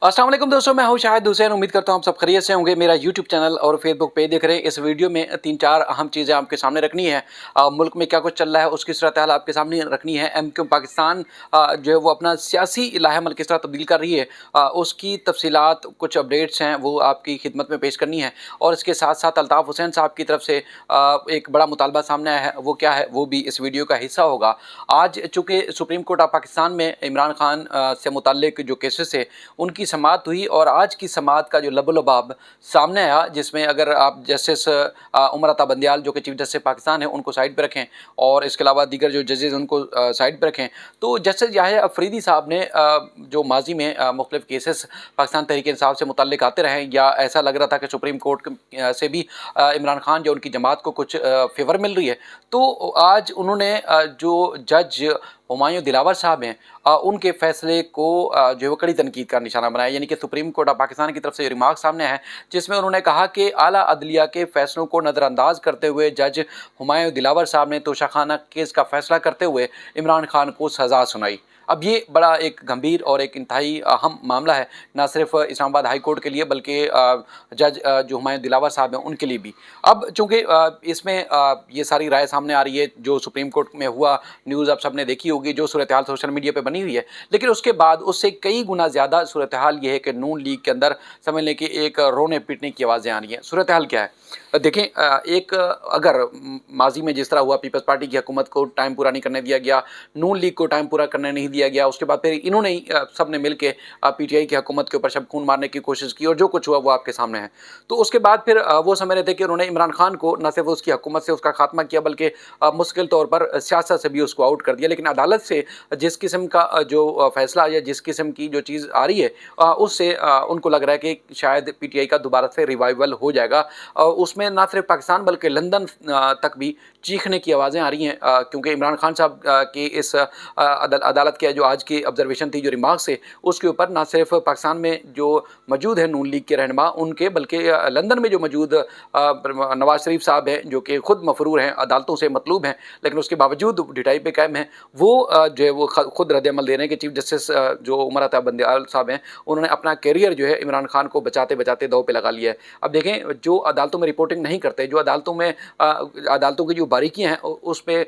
अस्सलाम वालेकुम दोस्तों, मैं हूं शाहिद हुसैन। उम्मीद करता हूं आप सब खैरियत से होंगे। मेरा यूट्यूब चैनल और फेसबुक पेज देख रहे हैं। इस वीडियो में 3-4 अहम चीज़ें आपके सामने रखनी है। मुल्क में क्या कुछ चल रहा है उसकी सूरत-ए-हाल आपके सामने रखनी है। एमक्यू पाकिस्तान जो है वो अपना सियासी लाहे-अमल किस तरह तब्दील कर रही है, उसकी तफसीलात, कुछ अपडेट्स हैं वो आपकी खिदमत में पेश करनी है। और इसके साथ-साथ अल्ताफ़ हुसैन साहब की तरफ से एक बड़ा मुतालबा सामने आया है, वो क्या है वो भी इस वीडियो का हिस्सा होगा। आज चूँकि सुप्रीम कोर्ट ऑफ पाकिस्तान में इमरान खान से मुतल्लिक जो केसेस है उनकी समाअत हुई और आज की समाअत का जो लबो-लबाब सामने आया, जिसमें अगर आप जस्टिस उमर अता बंदियाल जो कि चीफ जस्टिस पाकिस्तान है उनको साइड पे रखें और इसके अलावा दीगर जो जजेस उनको साइड पे रखें, तो जस्टिस याहिया अफरीदी साहब ने जो माजी में मुख्तलिफ केसेस पाकिस्तान तहरीक-ए-इंसाफ से मुतल्लिक आते रहे या ऐसा लग रहा था कि सुप्रीम कोर्ट से भी इमरान खान जो उनकी जमात को कुछ फेवर मिल रही है, तो आज उन्होंने जो जज हुमायूं दिलावर साहब हैं उनके फैसले को जो है वो कड़ी तनकीद का निशाना बनाया। यानी कि सुप्रीम कोर्ट ऑफ पाकिस्तान की तरफ से रिमार्क सामने है जिसमें उन्होंने कहा कि आला अदलिया के फैसलों को नज़रअंदाज करते हुए जज हुमायूं दिलावर साहब ने तोशाखाना केस का फैसला करते हुए इमरान खान को सज़ा सुनाई। अब ये बड़ा एक गंभीर और एक इंतहाई अहम मामला है, ना सिर्फ इस्लामाबाद हाई कोर्ट के लिए बल्कि जज जो हुमायूं दिलावर साहब हैं उनके लिए भी। अब चूँकि इसमें ये सारी राय सामने आ रही है, जो सुप्रीम कोर्ट में हुआ न्यूज़ आप सबने देखी होगी, जो सूरत हाल सोशल मीडिया पे बनी हुई है, लेकिन उसके बाद उससे कई गुना ज़्यादा सूरत हाल ये है कि नून लीग के अंदर समझ लें कि एक रोने पीटने की आवाज़ें आ रही हैं। सूरत हाल क्या है देखें, एक अगर माजी में जिस तरह हुआ, पीपल्स पार्टी की हुकूमत को टाइम पूरा नहीं करने दिया गया, नून लीग को टाइम पूरा करने नहीं दिया गया, उसके बाद फिर इन्होंने ही सब ने मिल के पीटीआई की हुकूमत के ऊपर शब खून मारने की कोशिश की और जो कुछ हुआ वो आपके सामने है। तो उसके बाद फिर वो समझ रहे थे कि उन्होंने इमरान खान को न सिर्फ उसकी हुकूमत से उसका खात्मा किया बल्कि मुश्किल तौर पर सियासत से भी उसको आउट कर दिया। लेकिन अदालत से जिस किस्म का जो फैसला या जिस किस्म की जो चीज़ आ रही है उससे उनको लग रहा है कि शायद पीटीआई का दोबारा से रिवाइवल हो जाएगा। उसमें ना सिर्फ पाकिस्तान बल्कि लंदन तक भी चीखने की आवाज़ें आ रही हैं, क्योंकि इमरान खान साहब की इस अदालत के जो आज की ऑब्जर्वेशन थी, जो रिमार्क्स है, उसके ऊपर ना सिर्फ पाकिस्तान में जो मौजूद है नून लीग के रहनुमा उनके, बल्कि लंदन में जो मौजूद नवाज शरीफ साहब हैं जो कि ख़ुद मफरूर हैं, अदालतों से मतलूब हैं, लेकिन उसके बावजूद ढिठाई पे कायम हैं, वो जो है वो खुद रद्द-ए-अमल दे रहे हैं कि चीफ जस्टिस जो उमर अता बंदियाल साहब हैं उन्होंने अपना कैरियर जो है इमरान खान को बचाते बचाते दांव पे लगा लिया है। अब देखें, जो अदालतों में रिपोर्टिंग नहीं करते, जो अदालतों में अदालतों की जो बारीकियाँ हैं उस पे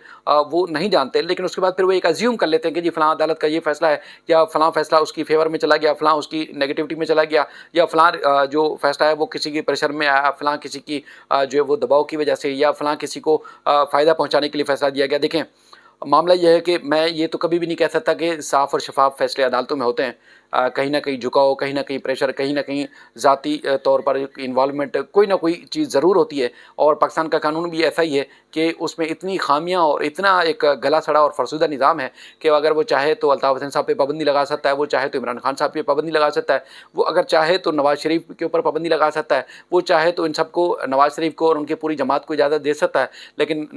वो नहीं जानते, लेकिन उसके बाद फिर वो एक अज्यूम कर लेते हैं कि जी फ़लाँ अदालत का ये फ़ैसला है या फ़लाँ फ़ैसला उसकी फेवर में चला गया, फ़लाँ उसकी नेगेटिविटी में चला गया, या फ़लाँ जो फ़ैसला है वो किसी की प्रेशर में आया, फ़लाँ किसी की जो है वो दबाव की वजह से, या फ़लाँ किसी को फ़ायदा पहुँचाने के लिए फ़ैसला दिया गया। देखें, मामला यह है कि मैं ये तो कभी भी नहीं कह सकता कि साफ़ और शफाफ फ़ैसले अदालतों में होते हैं। कहीं न कहीं झुकाव, कहीं न कहीं प्रेशर, कहीं न कहीं ज़ाती तौर पर इन्वॉल्वमेंट, कोई ना कोई चीज़ ज़रूर होती है। और पाकिस्तान का कानून भी ऐसा ही है कि उसमें इतनी ख़ामियाँ और इतना एक गला सड़ा और फरसुदा निज़ाम है कि अगर वो चाहे तो अल्ताफ़ हुसैन साहब पे पाबंदी लगा सकता है, वो चाहे तो इमरान खान साहब पे पाबंदी लगा सकता है, वो अगर चाहे तो नवाज़ शरीफ के ऊपर पाबंदी लगा सकता है, वो चाहे तो इन सबको, नवाज़ शरीफ को और उनकी पूरी जमात को इजाज़त दे सकता है, लेकिन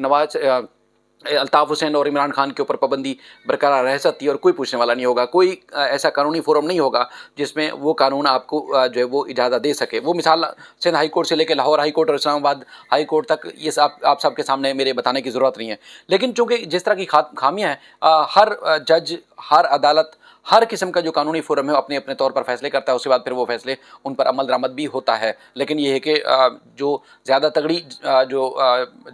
अल्ताफ़ हुसैन और इमरान खान के ऊपर पाबंदी बरकरार रह सकती है और कोई पूछने वाला नहीं होगा। कोई ऐसा कानूनी फोरम नहीं होगा जिसमें वो कानून आपको जो है वो इजाज़त दे सके। वो मिसाल सिंध हाई कोर्ट से लेकर लाहौर हाई कोर्ट और इस्लामाबाद हाई कोर्ट तक, ये सब आप सबके सामने मेरे बताने की ज़रूरत नहीं है। लेकिन चूँकि जिस तरह की खामियाँ हैं, हर जज, हर अदालत, हर किस्म का जो कानूनी फोरम है अपने अपने तौर पर फैसले करता है, उसके बाद फिर वो फैसले उन पर अमल दरामद भी होता है। लेकिन ये है कि जो ज़्यादा तगड़ी जो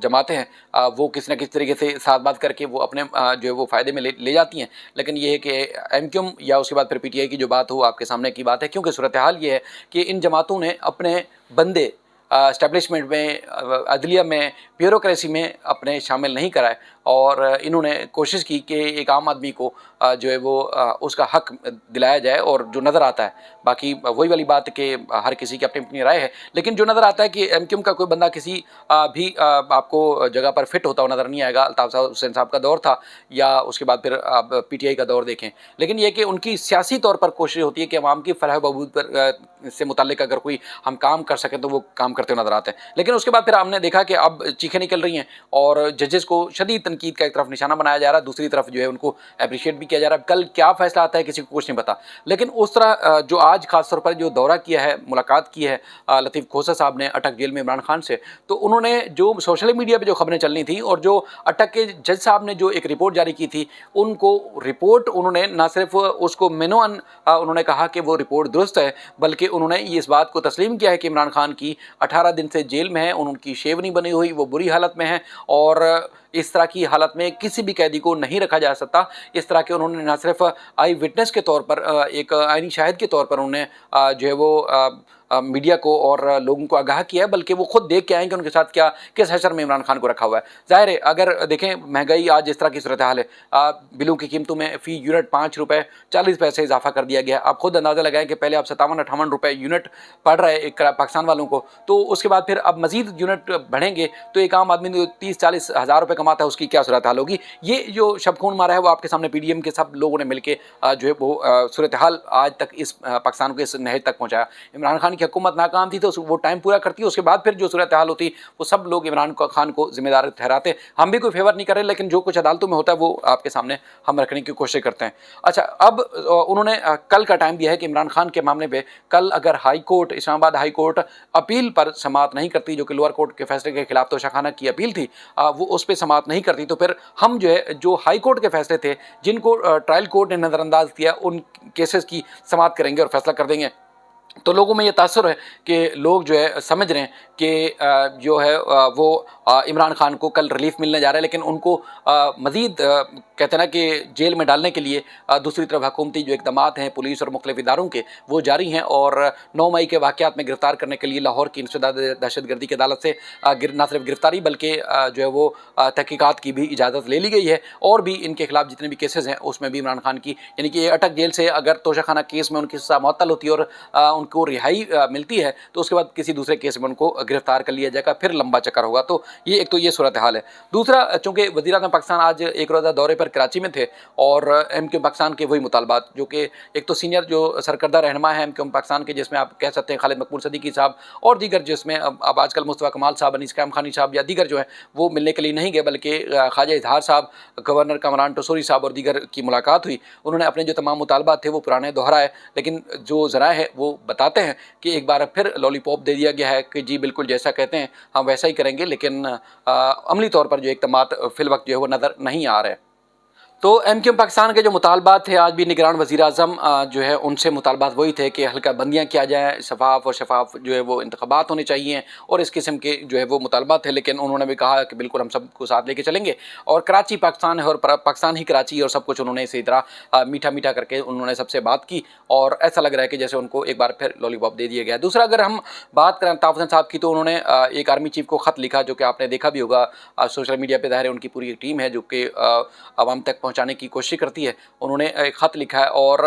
जमातें हैं वो किसी न किसी तरीके से साथ बात करके वो अपने जो है वो फ़ायदे में ले जाती हैं। लेकिन ये है कि एमक्यूएम या उसके बाद फिर पीटीआई की जो बात हो, आपके सामने की बात है, क्योंकि सूरत हाल ये है कि इन जमातों ने अपने बंदे एस्टेब्लिशमेंट में, अदलिया में, ब्यूरोक्रेसी में अपने शामिल नहीं कराए और इन्होंने कोशिश की कि एक आम आदमी को जो है वो उसका हक दिलाया जाए और जो नज़र आता है, बाकी वही वाली बात कि हर किसी की अपनी अपनी राय है, लेकिन जो नज़र आता है कि एमक्यूएम का कोई बंदा किसी भी आपको जगह पर फिट होता हुआ नज़र नहीं आएगा। अल्ताफ़ हुसैन साहब का दौर था या उसके बाद फिर आप पीटीआई का दौर देखें, लेकिन ये कि उनकी सियासी तौर पर कोशिश होती है कि अवाम की फलाह बहबूद पर से मुताल्लिक अगर कोई हम काम कर सकें तो वो काम करते हुए नज़र आते हैं। लेकिन उसके बाद फिर हमने देखा कि अब चीखें निकल रही हैं और जजेस को शदीद तनकीद का एक तरफ निशाना बनाया जा रहा है, दूसरी तरफ जो है उनको अप्रिशिएट भी किया जा रहा है। कल क्या फैसला आता है किसी को कुछ नहीं पता, लेकिन उस तरह जो आज खासतौर पर जो दौरा किया है, मुलाकात की है लतीफ़ खोसा साहब ने अटक जेल में इमरान खान से, तो उन्होंने जो सोशल मीडिया पर जो खबरें चलनी थी और जो अटक के जज साहब ने जो एक रिपोर्ट जारी की थी, उनको रिपोर्ट उन्होंने ना सिर्फ उसको मेनोअन उन्होंने कहा कि वो रिपोर्ट दुरुस्त है, बल्कि उन्होंने इस बात को तस्लीम किया है कि इमरान खान की 18 दिन से जेल में है, उनकी शेव नहीं बनी हुई, वो बुरी हालत में है और इस तरह की हालत में किसी भी कैदी को नहीं रखा जा सकता। इस तरह के उन्होंने न सिर्फ आई विटनेस के तौर पर एक आईनी शाहिद के तौर पर उन्होंने जो है वो मीडिया को और लोगों को आगाह किया है, बल्कि वो खुद देख के आए कि उनके साथ क्या किस हशर में इमरान खान को रखा हुआ है। ज़ाहिर है अगर देखें महंगाई आज इस तरह की सूरत हाल है, बिलों की कीमतों में फ़ी यूनिट 5 रुपये 40 पैसे इजाफा कर दिया गया। आप खुद अंदाज़ा लगाएं कि पहले आप 57-58 रुपये यूनिट पड़ रहा है एक पाकिस्तान वालों को, तो उसके बाद फिर अब मज़ीद यूनिट बढ़ेंगे तो एक आम आदमी 30-40 हज़ार रुपये कमाता है, उसकी क्या सूरत हाल होगी। ये जो शब खून मारा है वो आपके सामने PDM के सब लोगों ने मिलकर जो है वो सूरत हाल आज तक इस पाकिस्तान को इस नहज तक पहुँचाया। इमरान खान की हुकूमत नाकाम थी तो वो टाइम पूरा करती है, उसके बाद फिर जो सूरत हाल होती वो सब लोग इमरान खान को जिम्मेदार ठहराते। हम भी कोई फेवर नहीं कर रहे, लेकिन जो कुछ अदालतों में होता है वो आपके सामने हम रखने की कोशिश करते हैं। अच्छा, अब उन्होंने कल का टाइम दिया है कि इमरान खान के मामले पे कल अगर high court, Islamabad high court appeal पर समाअत नहीं करती, जो कि लोअर कोर्ट के फैसले के खिलाफ तोशाखाना की अपील थी, वो उस पर समाअत नहीं करती, तो फिर हम जो है जो हाई कोर्ट के फैसले थे जिनको ट्रायल कोर्ट ने नज़रअंदाज किया उन केसेस की समाअत करेंगे और फैसला कर देंगे। तो लोगों में ये तासुर है कि लोग जो है समझ रहे हैं कि जो है वो इमरान खान को कल रिलीफ मिलने जा रहा है, लेकिन उनको मज़ीद कहते हैं ना कि जेल में डालने के लिए दूसरी तरफ हुकूमती जो इक़दामात हैं पुलिस और मुख्तलिफ़ इदारों के वो जारी हैं। और 9 मई के वाक़यात में गिरफ़्तार करने के लिए लाहौर की इंसदाद दहशतगर्दी की अदालत से ना सिर्फ गिरफ़्तारी बल्कि जो है वो तहकीकात की भी इजाज़त ले ली गई है, और भी इनके खिलाफ जितने भी केसेस हैं उसमें भी इमरान खान की यानी कि अटक जेल से अगर तोशाखाना केस में उनकी सज़ा मुअत्तल होती है और उनको रिहाई मिलती है तो उसके बाद किसी दूसरे केस में उनको गिरफ्तार कर लिया जाएगा, फिर लंबा चक्कर होगा। तो ये एक तो ये सूरत हाल है। दूसरा, चूँकि वज़ीर-ए-आज़म पाकिस्तान आज एक रोज़ा दौरे पर कराची में थे और MQM पाकिस्तान के वही मुतालबात जो कि एक तो सीनियर जो सरकर्दा रहनुमा है MQM पाकिस्तान के, जिसमें आप कह सकते हैं खालिद मकबूल सदीकी साहब और दीगर, जिसमें अब आजकल मुस्तफ़ा कमाल साहब, अनीस कैम खानी साहब या दीगर जो है वो मिलने के लिए नहीं गए, बल्कि ख्वाजा इजहार साहब, गवर्नर कामरान टसूरी साहब और दीगर की मुलाकात हुई। उन्होंने अपने जो तमाम मुतालबात थे वो पुराने दोहराए, लेकिन जो ज़राए हैं वो बताते हैं कि एक बार फिर लॉलीपॉप दे दिया गया है कि जी बिल्कुल जैसा कहते हैं हम वैसा ही करेंगे, लेकिन अमली तौर पर जो इक़दामात फिल वक्त जो है वो नज़र नहीं आ रहे। तो MQM पाकिस्तान के जो मुतालबात थे आज भी निगरान वज़ीर-ए-आज़म जो है उनसे मुतालबात वही थे कि हल्का बंदियाँ किया जाए, शफाफ और शफाफ जो है वो इंतख़ाबात होने चाहिए और इस किस्म के जो है वो मुतालबात थे। लेकिन उन्होंने भी कहा कि बिल्कुल हम सबको साथ लेके चलेंगे और कराची पाकिस्तान है और पाकिस्तान ही कराची और सब कुछ उन्होंने इसी तरह मीठा मीठा करके उन्होंने सबसे बात की और ऐसा लग रहा है कि जैसे उनको एक बार फिर लॉलीपॉप दे दिया गया। दूसरा, अगर हम बात करें अल्ताफ़ हुसैन साहब की, तो उन्होंने एक आर्मी चीफ को ख़त लिखा जो कि आपने देखा भी होगा सोशल मीडिया पर। ज़ाहिर है उनकी पूरी टीम है जो कि आवाम तक पहुँचाने की कोशिश करती है। उन्होंने एक ख़त लिखा है और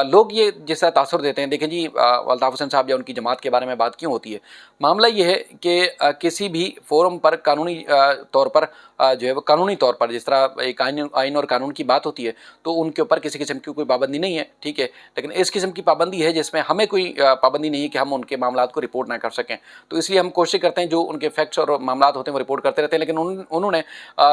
लोग ये जैसा तासुर देते हैं, देखें जी अल्ताफ़ हुसैन साहब या उनकी जमात के बारे में बात क्यों होती है। मामला ये है कि किसी भी फोरम पर कानूनी तौर पर जो है वो कानूनी तौर पर जिस तरह एक आइन और कानून की बात होती है तो उनके ऊपर किसी किस्म की कोई पाबंदी नहीं है, ठीक है, लेकिन इस किस्म की पाबंदी है जिसमें हमें कोई पाबंदी नहीं है कि हम उनके मामलात को रिपोर्ट ना कर सकें। तो इसलिए हम कोशिश करते हैं जो उनके फैक्ट्स और मामलात होते हैं वो रिपोर्ट करते रहते हैं, लेकिन उन्होंने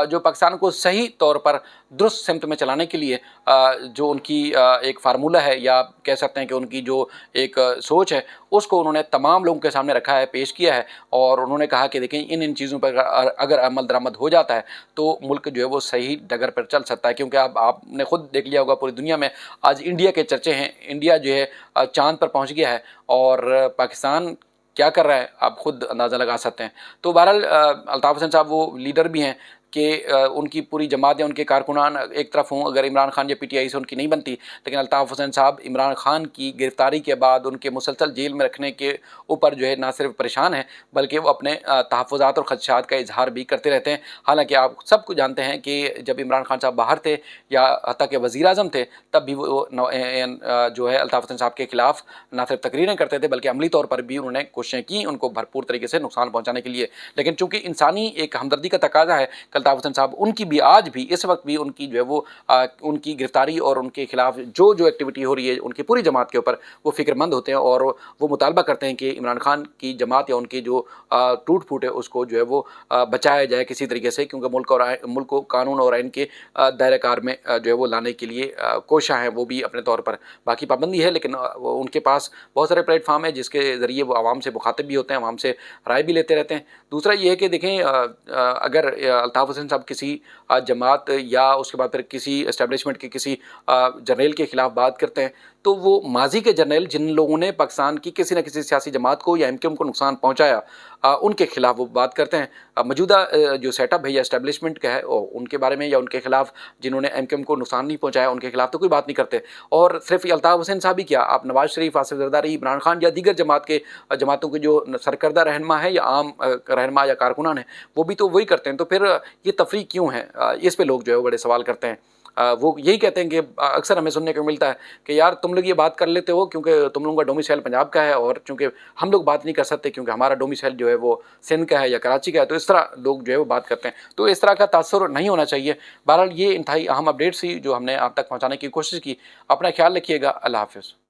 जो पाकिस्तान को सही तौर पर दुरुस्त सिमत में चलाने के लिए जो उनकी एक फार्मूला है या कह सकते हैं कि उनकी जो एक सोच है उसको उन्होंने तमाम लोगों के सामने रखा है, पेश किया है और उन्होंने कहा कि देखें इन चीज़ों पर अगर अमल दरामद हो जाता है तो मुल्क जो है वो सही डगर पर चल सकता है। क्योंकि आपने खुद देख लिया होगा पूरी दुनिया में आज इंडिया के चर्चे हैं, इंडिया जो है चाँद पर पहुँच गया है और पाकिस्तान क्या कर रहा है आप खुद अंदाज़ा लगा सकते हैं। तो बहरहाल अल्ताफ़ हुसैन साहब वो लीडर भी हैं कि उनकी पूरी जमात या उनके कारकुनान एक तरफ हों, अगर इमरान खान या PTI से उनकी नहीं बनती, लेकिन अल्ताफ़ हुसैन साहब इमरान खान की गिरफ़्तारी के बाद उनके मुसलसल जेल में रखने के ऊपर जो है ना सिर्फ परेशान है बल्कि वो अपने तहफ़्फ़ुज़ात और ख़दशात का इजहार भी करते रहते हैं। हालांकि आप सबको जानते हैं कि जब इमरान खान साहब बाहर थे या हत्ता के वज़ीर-ए-आज़म थे तब भी वो जो है अल्ताफ़ हुसैन साहब के ख़िलाफ़ ना सिर्फ तकरीरें करते थे बल्कि अमली तौर पर भी उन्होंने कोशिशें की उनको भरपूर तरीके से नुकसान पहुँचाने के लिए। लेकिन चूँकि इंसानी एक हमदर्दी का तकाज़ा है, कल अल्ताफ हुसैन साहब, उनकी भी आज भी इस वक्त भी उनकी जो है वो उनकी गिरफ्तारी और उनके खिलाफ जो जो एक्टिविटी हो रही है उनकी पूरी जमात के ऊपर वो फिक्रमंद होते हैं और वो मुतालबा करते हैं कि इमरान खान की जमात या उनकी जो टूट फूट है उसको जो है वो बचाया जाए किसी तरीके से, क्योंकि मुल्क को कानून और आइन के दायरे कार में जो है वो लाने के लिए कोशिश है वो भी अपने तौर पर। बाकी पाबंदी है लेकिन उनके पास बहुत सारे प्लेटफार्म है जिसके ज़रिए वो आवाम से मुखातिब भी होते हैं, आवाम से राय भी लेते रहते हैं। दूसरा ये है कि देखें अगर अल्ताफ हुसैन साहब किसी जमात या उसके बाद फिर किसी इस्टेब्लिशमेंट के किसी जर्नल के ख़िलाफ़ बात करते हैं तो वो माजी के जर्नल जिन लोगों ने पाकिस्तान की किसी न किसी सियासी जमात को या एमक्यूएम को नुकसान पहुंचाया उनके खिलाफ वो बात करते हैं। मौजूदा जो सेटअप है या इस्टेब्लिशमेंट का है उनके बारे में या उनके खिलाफ जिन्होंने एमक्यूएम को नुकसान नहीं पहुंचाया उनके खिलाफ तो कोई बात नहीं करते। और सिर्फ अल्ताफ हुसैन साहब ही क्या, आप नवाज शरीफ, आसिफ जरदारी, इमरान खान या दीगर जमातों के जो सरकर्दा रहनमा है या आम रहनमा या कारकुनान है वो भी तो वही करते हैं। तो फिर ये तफरीक क्यों है, इस पर लोग जो है वो बड़े सवाल करते हैं। वो यही कहते हैं कि अक्सर हमें सुनने को मिलता है कि यार तुम लोग ये बात कर लेते हो क्योंकि तुम लोगों का डोमिसाइल पंजाब का है और चूंकि हम लोग बात नहीं कर सकते क्योंकि हमारा डोमिसाइल जो है वो सिंध का है या कराची का है, तो इस तरह लोग जो है वो बात करते हैं। तो इस तरह का तासुर नहीं होना चाहिए। बहरहाल ये इंतहाई अहम अपडेट्स ही जो हमने आप तक पहुँचाने की कोशिश की। अपना ख्याल रखिएगा। अल्लाह हाफिज़।